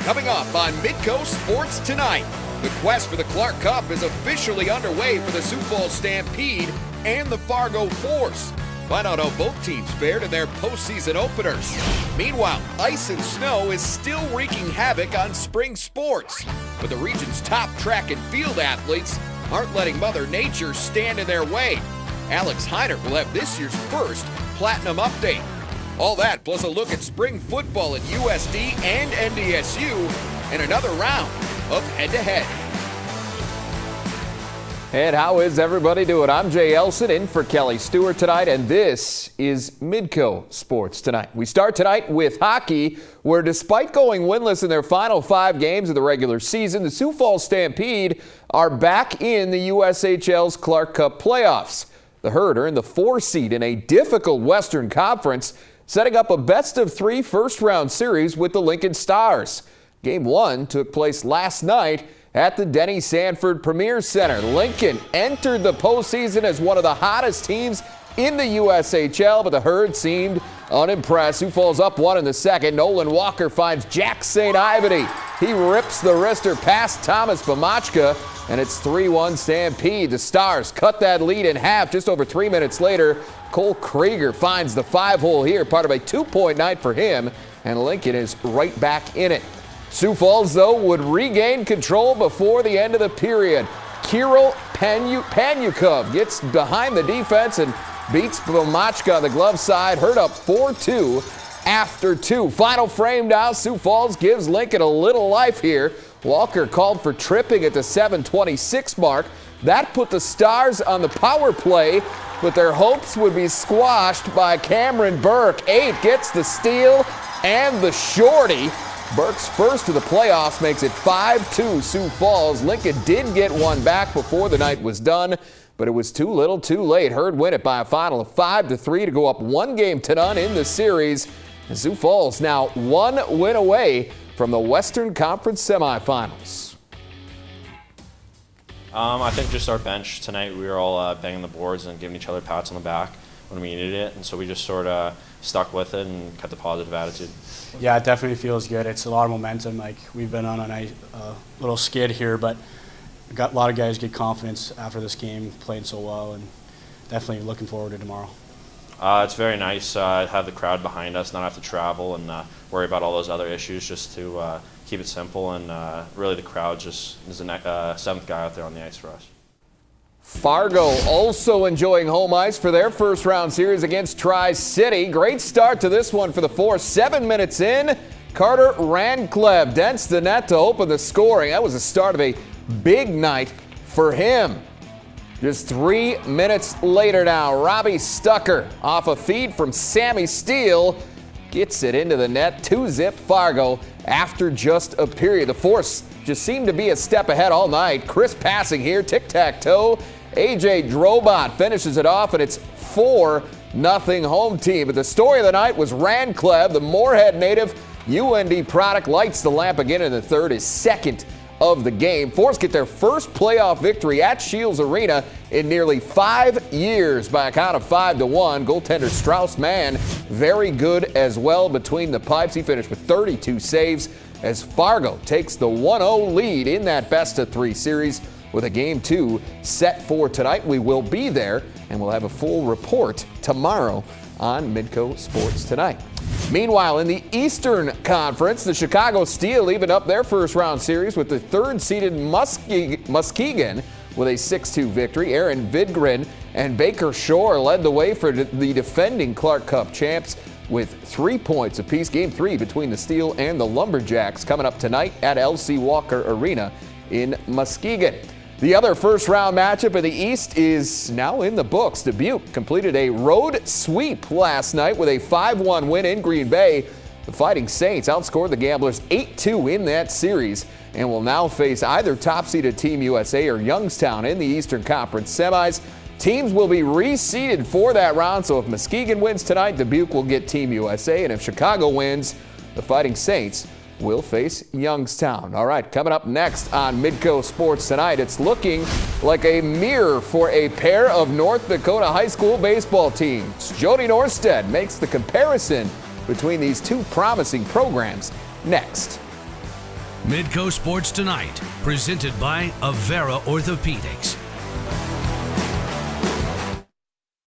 Coming up on Midco Sports Tonight, the quest for the Clark Cup is officially underway for the Sioux Falls Stampede and the Fargo Force. Find out how both teams fared in their postseason openers. Meanwhile, ice and snow is still wreaking havoc on spring sports, but the region's top track and field athletes aren't letting Mother Nature stand in their way. Alex Heiner will have this year's first Platinum Update. All that, plus a look at spring football at USD and NDSU, and another round of head-to-head. And how is everybody doing? I'm Jay Elsen in for Kelly Stewart tonight, and this is Midco Sports Tonight. We start tonight with hockey, where despite going winless in their final 5 games of the regular season, the Sioux Falls Stampede are back in the USHL's Clark Cup playoffs. The Herd earned the 4 seed in a difficult Western Conference, setting up a best-of-3 first-round series with the Lincoln Stars. Game 1 took place last night at the Denny Sanford Premier Center. Lincoln entered the postseason as one of the hottest teams in the USHL, but the Herd seemed unimpressed. Sioux Falls up 1 in the second. Nolan Walker finds Jack St. Ivany. He rips the wrister past Thomas Bamachka, and it's 3-1 Stampede. The Stars cut that lead in half just over 3 minutes later. Cole Krieger finds the 5-hole here, part of a 2-point night for him, and Lincoln is right back in it. Sioux Falls, though, would regain control before the end of the period. Kirill Panyukov gets behind the defense and beats Bamachka on the glove side. Herd up 4-2 after 2. Final frame now. Sioux Falls gives Lincoln a little life here. Walker called for tripping at the 7:26 mark. That put the Stars on the power play, but their hopes would be squashed by Cameron Burke. 8 gets the steal and the shorty. Burke's first to the playoffs makes it 5-2 Sioux Falls. Lincoln did get one back before the night was done, but it was too little too late. Herd win it by a final of 5-3 to go up 1-0 in the series. And Sioux Falls now 1 win away from the Western Conference semifinals. I think just our bench tonight, we were all banging the boards and giving each other pats on the back when we needed it, and so we just sort of stuck with it and kept the positive attitude. Yeah, it definitely feels good. It's a lot of momentum. Like, we've been on a nice little skid here, but got a lot of guys get confidence after this game, playing so well, and definitely looking forward to tomorrow. It's very nice to have the crowd behind us, not have to travel and worry about all those other issues, just to keep it simple, and really the crowd just is the 7th guy out there on the ice for us. Fargo also enjoying home ice for their first round series against Tri-City. Great start to this one for the Force. 7 minutes in, Carter Rancleb dents the net to open the scoring. That was the start of a big night for him. Just 3 minutes later now, Robbie Stucker off a feed from Sammy Steele gets it into the net. 2-zip Fargo after just a period. The Force just seemed to be a step ahead all night. Crisp passing here, tic-tac-toe. AJ Drobot finishes it off, and it's 4-0 home team. But the story of the night was Rancleb, the Moorhead native UND product, lights the lamp again in the third, his second of the game. Force get their first playoff victory at Shields Arena in nearly 5 years by a count of 5-1. Goaltender Strauss Mann very good as well between the pipes. He finished with 32 saves as Fargo takes the 1-0 lead in that best-of-3 series with a Game 2 set for tonight. We will be there, and we'll have a full report tomorrow on Midco Sports Tonight. Meanwhile, in the Eastern Conference, the Chicago Steel evened up their first-round series with the 3rd-seeded Muskegon with a 6-2 victory. Aaron Vidgren and Baker Shore led the way for the defending Clark Cup champs with 3 points apiece. Game 3 between the Steel and the Lumberjacks coming up tonight at L.C. Walker Arena in Muskegon. The other first-round matchup in the East is now in the books. Dubuque completed a road sweep last night with a 5-1 win in Green Bay. The Fighting Saints outscored the Gamblers 8-2 in that series and will now face either top-seeded Team USA or Youngstown in the Eastern Conference semis. Teams will be reseeded for that round, so if Muskegon wins tonight, Dubuque will get Team USA, and if Chicago wins, the Fighting Saints will face Youngstown. All right, coming up next on Midco Sports Tonight, it's looking like a mirror for a pair of North Dakota high school baseball teams. Jody Norstead makes the comparison between these two promising programs next. Midco Sports Tonight, presented by Avera Orthopedics.